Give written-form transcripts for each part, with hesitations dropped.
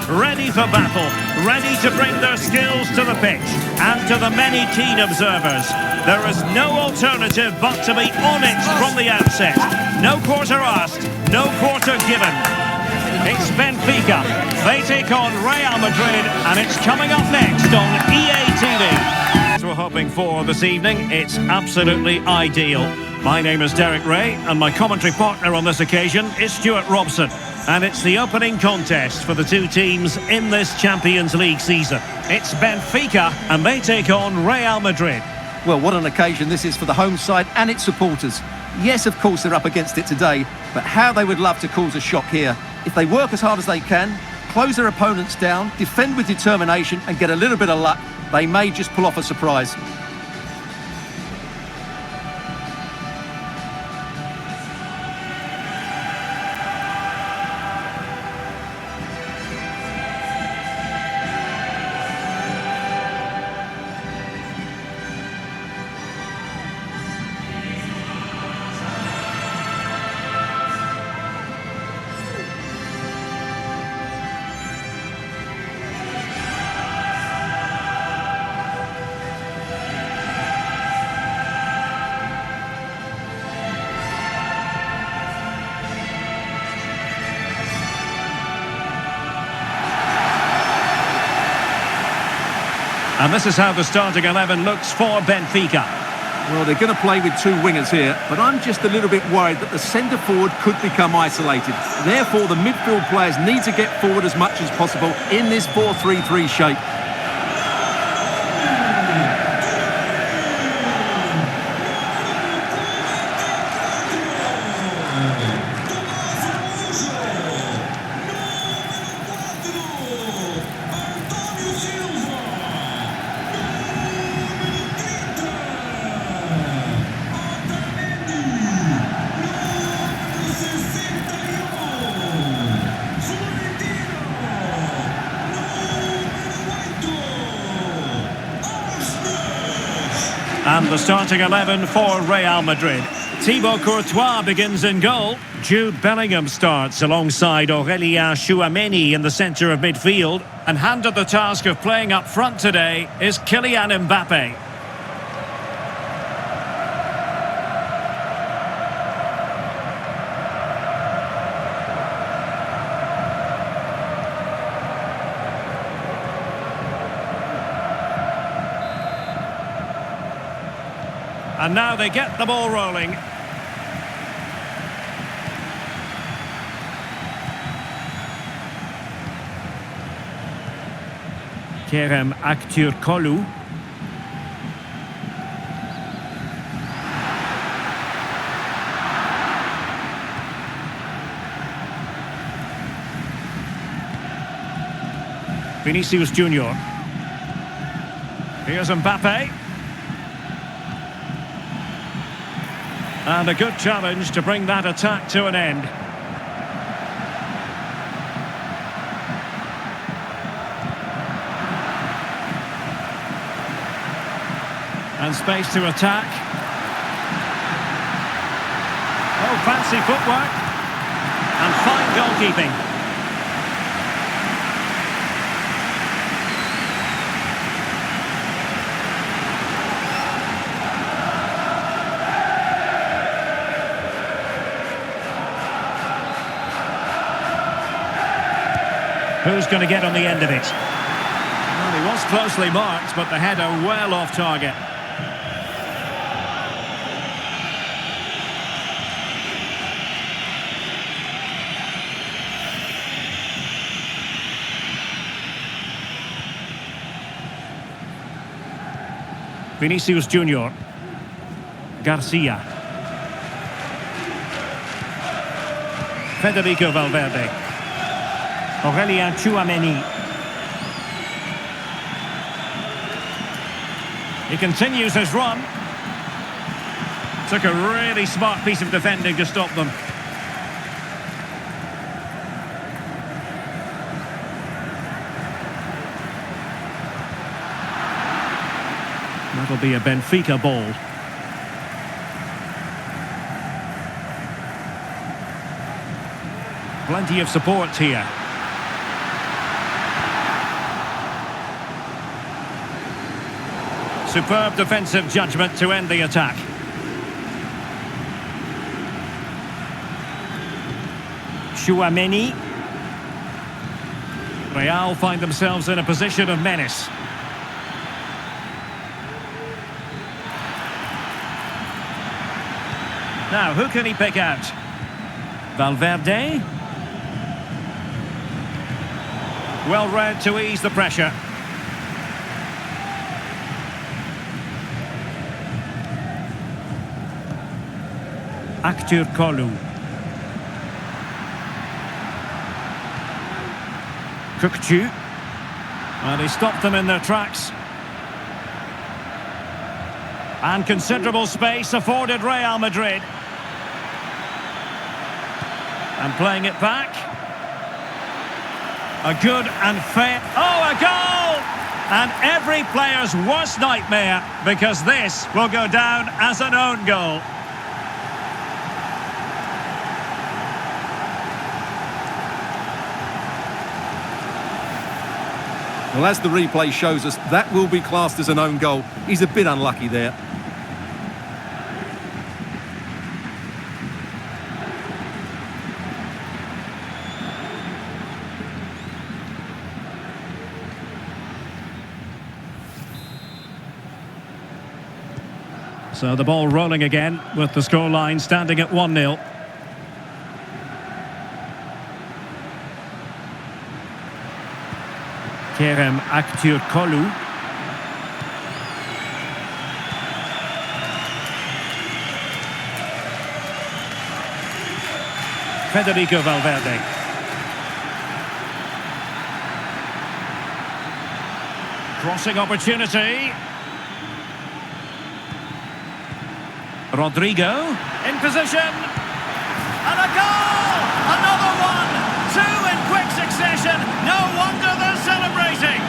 ready for battle, ready to bring their skills to the pitch. And to the many keen observers, there is no alternative but to be on it from the outset. No quarter asked, no quarter given. It's Benfica. They take on Real Madrid, and it's coming up next on EA TV. As we're hoping for this evening, it's absolutely ideal. My name is Derek Ray, and my commentary partner on this occasion is Stuart Robson. And it's the opening contest for the two teams in this Champions League season. It's Benfica, and they take on Real Madrid. Well, what an occasion this is for the home side and its supporters. Yes, of course, they're up against it today, but how they would love to cause a shock here. If they work as hard as they can, close their opponents down, defend with determination and get a little bit of luck, they may just pull off a surprise. And this is how the starting 11 looks for Benfica. Well, they're going to play with two wingers here, but I'm just a little bit worried that the centre forward could become isolated. Therefore, the midfield players need to get forward as much as possible in this 4-3-3 shape. And the starting 11 for Real Madrid. Thibaut Courtois begins in goal. Jude Bellingham starts alongside Aurélien Tchouameni in the centre of midfield. And handed the task of playing up front today is Kylian Mbappé. And now they get the ball rolling. Kerem Aktürkoğlu. Vinicius Junior. Here's Mbappé. And a good challenge to bring that attack to an end. And space to attack. Oh, fancy footwork. And fine goalkeeping. Who's going to get on the end of it? Well, he was closely marked, but the header well off target. Vinicius Junior. Garcia. Federico Valverde. Aurélien Tchouameni. He continues his run. Took a really smart piece of defending to stop them. That'll be a Benfica ball. Plenty of support here. Superb defensive judgment to end the attack. Chouameni. Real find themselves in a position of menace. Now, who can he pick out? Valverde. Well read to ease the pressure. Actur Kolu. Kukcu. And he stopped them in their tracks. And considerable space afforded Real Madrid. And playing it back. A good and fair... Oh, a goal! And every player's worst nightmare, because this will go down as an own goal. Well, as the replay shows us, that will be classed as an own goal. He's a bit unlucky there. So the ball rolling again with the scoreline standing at 1-0. Kerem Aktürkoğlu. Federico Valverde. Crossing opportunity. Rodrigo in position. And a goal! Another one! Two in quick succession. No wonder they're celebrating.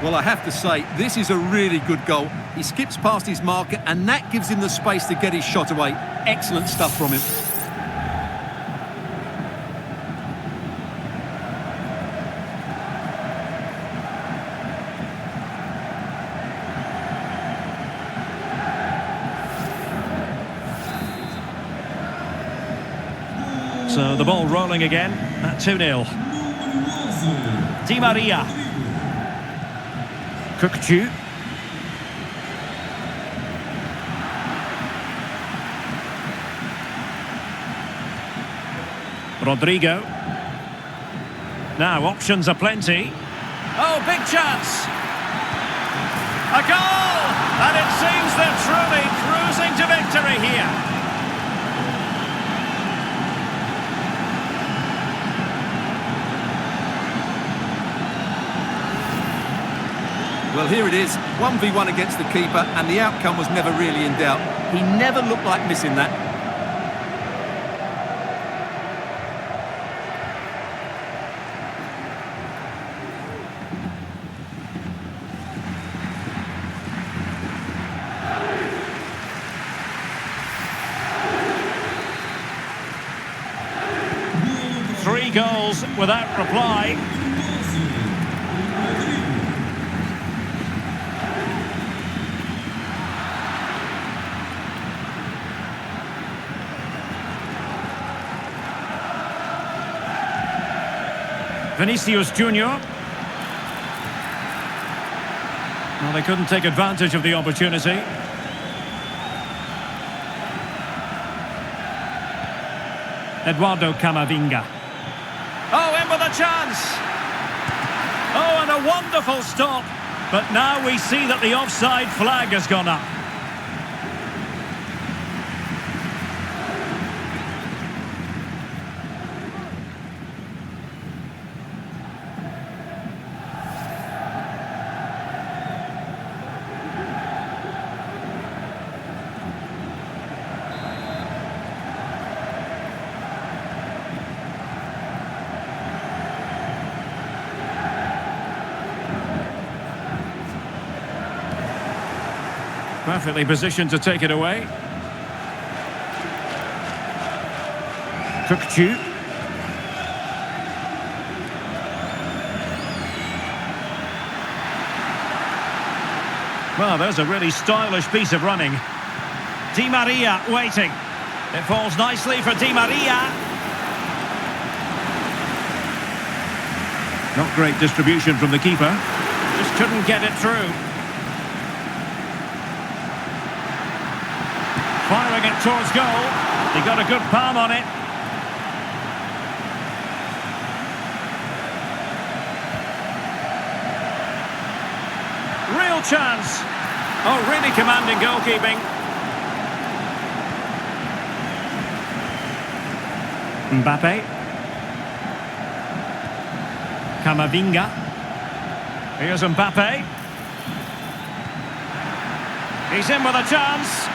Well, I have to say, this is a really good goal. He skips past his marker, and that gives him the space to get his shot away. Excellent stuff from him. So the ball rolling again at 2-0. Di Maria. Kukcu. Rodrigo. Now options are plenty. Oh, big chance. A goal! And it seems they're truly cruising to victory here. Well, here it is, 1v1 against the keeper, and the outcome was never really in doubt. He never looked like missing that. Three goals without reply. Vinicius Junior. Well, they couldn't take advantage of the opportunity. Eduardo Camavinga. Oh, in with a chance! Oh, and a wonderful stop. But now we see that the offside flag has gone up. Perfectly positioned to take it away. Cookchu. Well, there's a really stylish piece of running. Di Maria waiting. It falls nicely for Di Maria. Not great distribution from the keeper. Just couldn't get it through. Firing it towards goal. He got a good palm on it. Real chance. Oh, really commanding goalkeeping. Mbappé. Camavinga. Here's Mbappé. He's in with a chance.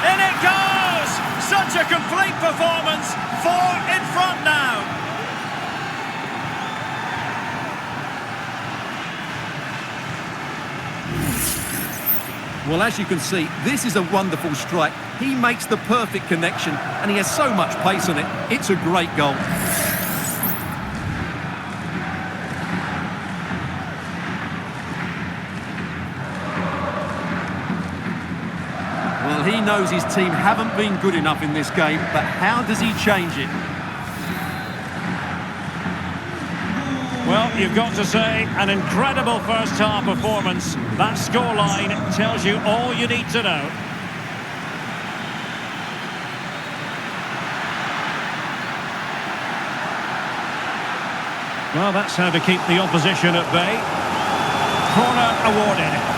In it goes! Such a complete performance. 4 in front now. Well, as you can see, this is a wonderful strike. He makes the perfect connection, and he has so much pace on it. It's a great goal. Well, he knows his team haven't been good enough in this game, but how does he change it? Well, you've got to say, an incredible first-half performance. That scoreline tells you all you need to know. Well, that's how to keep the opposition at bay. Corner awarded.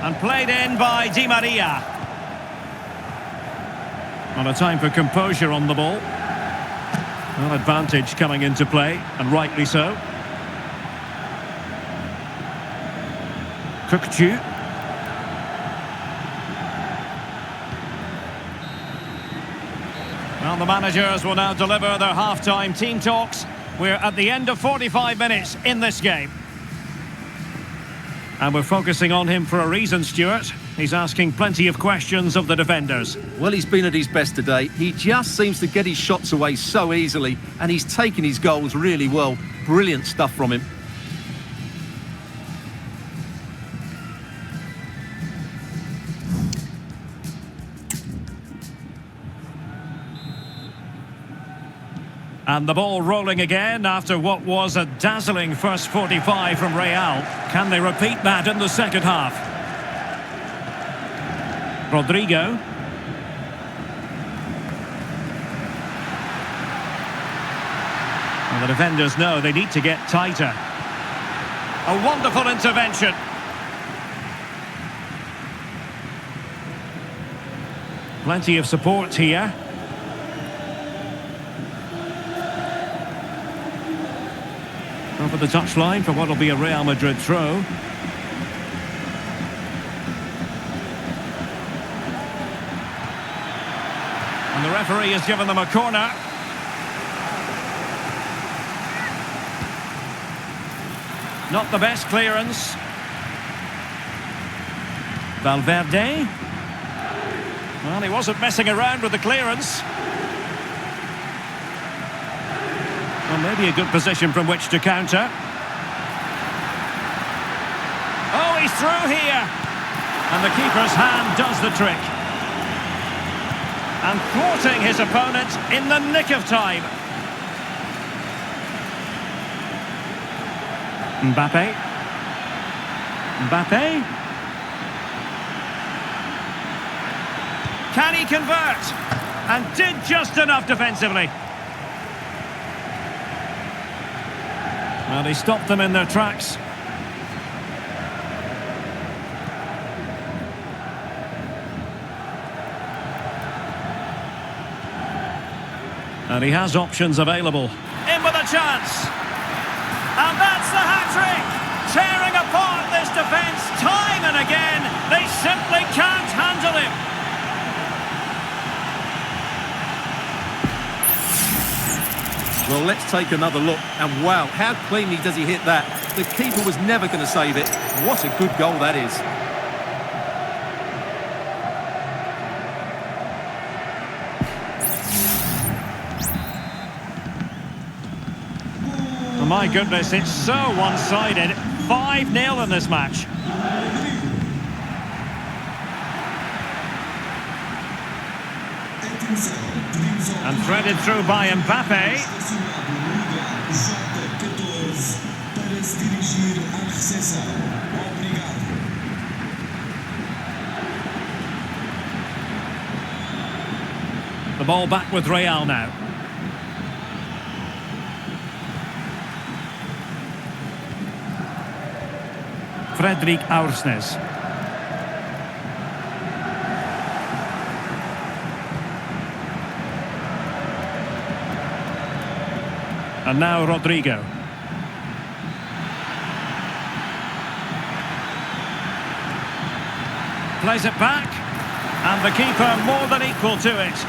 And played in by Di Maria. On a time for composure on the ball. Well, advantage coming into play, and rightly so. Cookchu. Well, the managers will now deliver their half-time team talks. We're at the end of 45 minutes in this game. And we're focusing on him for a reason, Stuart. He's asking plenty of questions of the defenders. Well, he's been at his best today. He just seems to get his shots away so easily, and he's taken his goals really well. Brilliant stuff from him. And the ball rolling again after what was a dazzling first 45 from Real. Can they repeat that in the second half? Rodrigo. Well, the defenders know they need to get tighter. A wonderful intervention. Plenty of support here. Over the touchline for what will be a Real Madrid throw. And the referee has given them a corner. Not the best clearance. Valverde. Well, he wasn't messing around with the clearance. Well, maybe a good position from which to counter. Oh, he's through here. And the keeper's hand does the trick. And thwarting his opponent in the nick of time. Mbappé. Mbappé. Can he convert? And did just enough defensively. Well, he stopped them in their tracks. And he has options available. In with a chance. And that's the hat-trick. Tearing apart this defence time and and again. They simply can't handle him. Well, let's take another look. And wow, how cleanly does he hit that? The keeper was never going to save it. What a good goal that is. Oh my goodness, it's so one-sided. 5-0 in this match. And threaded through by Mbappé. The ball back with Real now. Fredrik Aursnes. And now Rodrigo. Plays it back. And the keeper more than equal to it.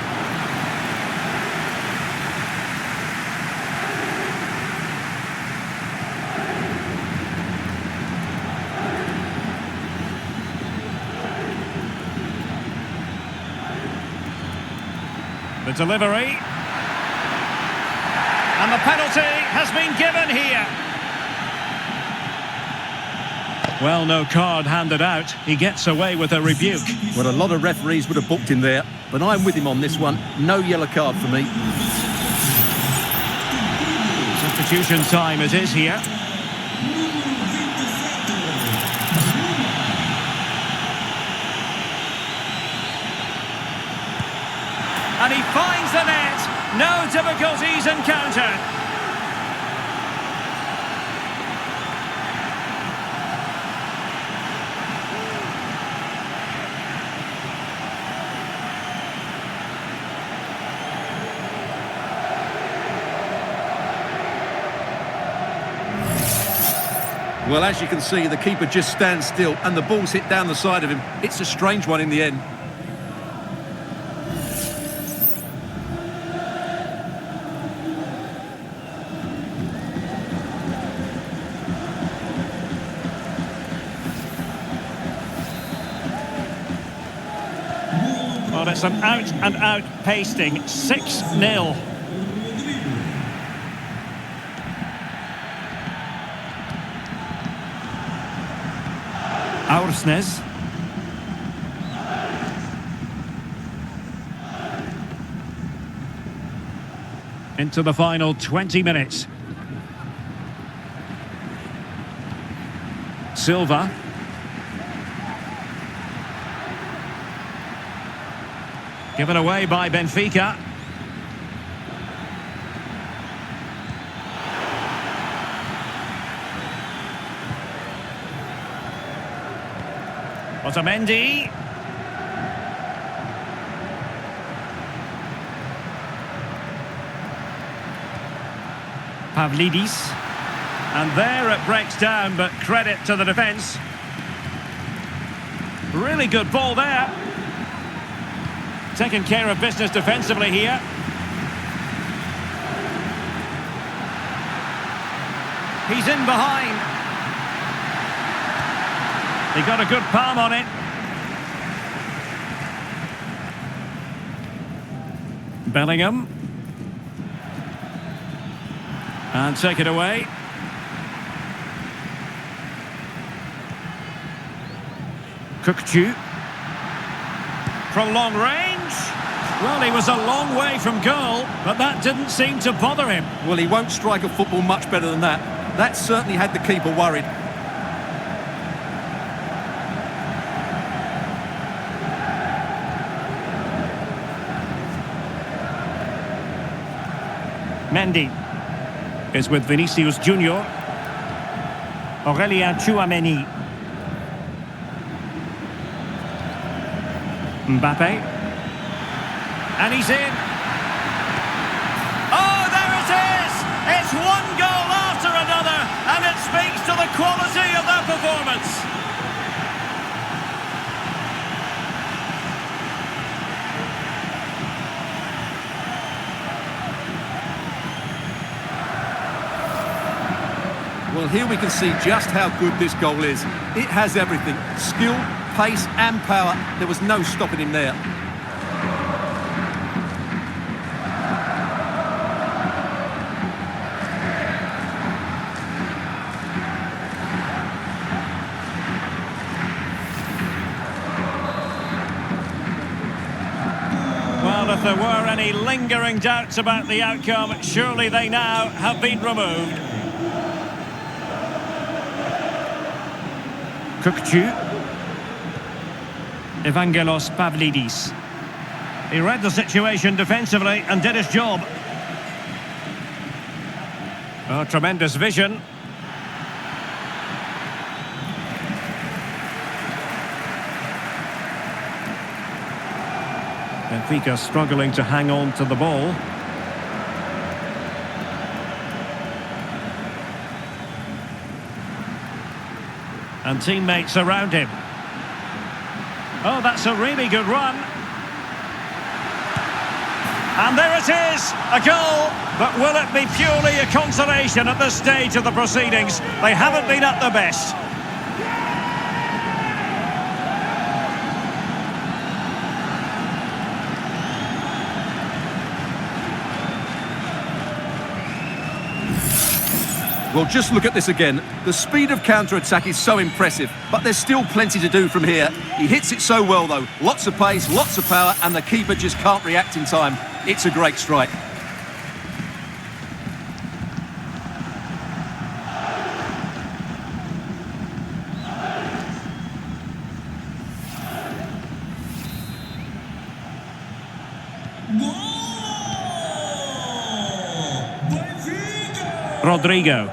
The delivery. And the penalty has been given here. Well, no card handed out. He gets away with a rebuke. Well, a lot of referees would have booked him there, but I'm with him on this one. No yellow card for me. Substitution time it is here. And he finds the net. No difficulties encountered. Well, as you can see, the keeper just stands still and the ball's hit down the side of him. It's a strange one in the end. Well, it's an out-and-out pasting. 6-0. Aursnes. Into the final 20 minutes. Silva. Given away by Benfica. Otamendi. Pavlidis. And there it breaks down, but credit to the defence. Really good ball there. Taking care of business defensively here. He's in behind. He got a good palm on it. Bellingham. And take it away. Kukçu. From long range. Well, he was a long way from goal, but that didn't seem to bother him. Well, he won't strike a football much better than that. That certainly had the keeper worried. Mendy is with Vinicius Junior. Aurélien Tchouameni. Mbappé. And he's in. Oh, there it is! It's one goal after another, and it speaks to the quality of their performance. Well, here we can see just how good this goal is. It has everything. Skill, pace and power. There was no stopping him there. Well, if there were any lingering doubts about the outcome, surely they now have been removed. Kukçu. Evangelos Pavlidis. He read the situation defensively and did his job. Oh, tremendous vision. Benfica struggling to hang on to the ball. And teammates around him. Oh, that's a really good run. And there it is, a goal. But will it be purely a consolation at this stage of the proceedings? They haven't been at their best. Well, just look at this again. The speed of counter-attack is so impressive, but there's still plenty to do from here. He hits it so well, though. Lots of pace, lots of power, and the keeper just can't react in time. It's a great strike. Rodrigo.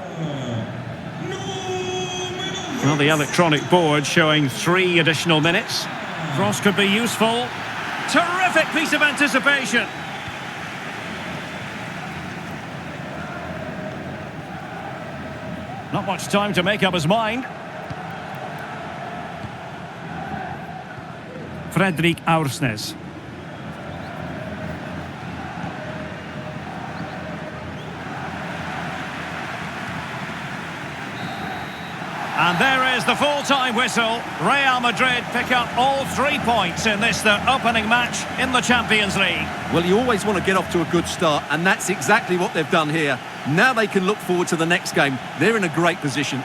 Well, the electronic board showing 3 additional minutes. Cross could be useful. Terrific piece of anticipation. Not much time to make up his mind. Fredrik Aursnes. And there is the full-time whistle. Real Madrid pick up all 3 points in this, their opening match in the Champions League. Well, you always want to get off to a good start, and that's exactly what they've done here. Now they can look forward to the next game. They're in a great position.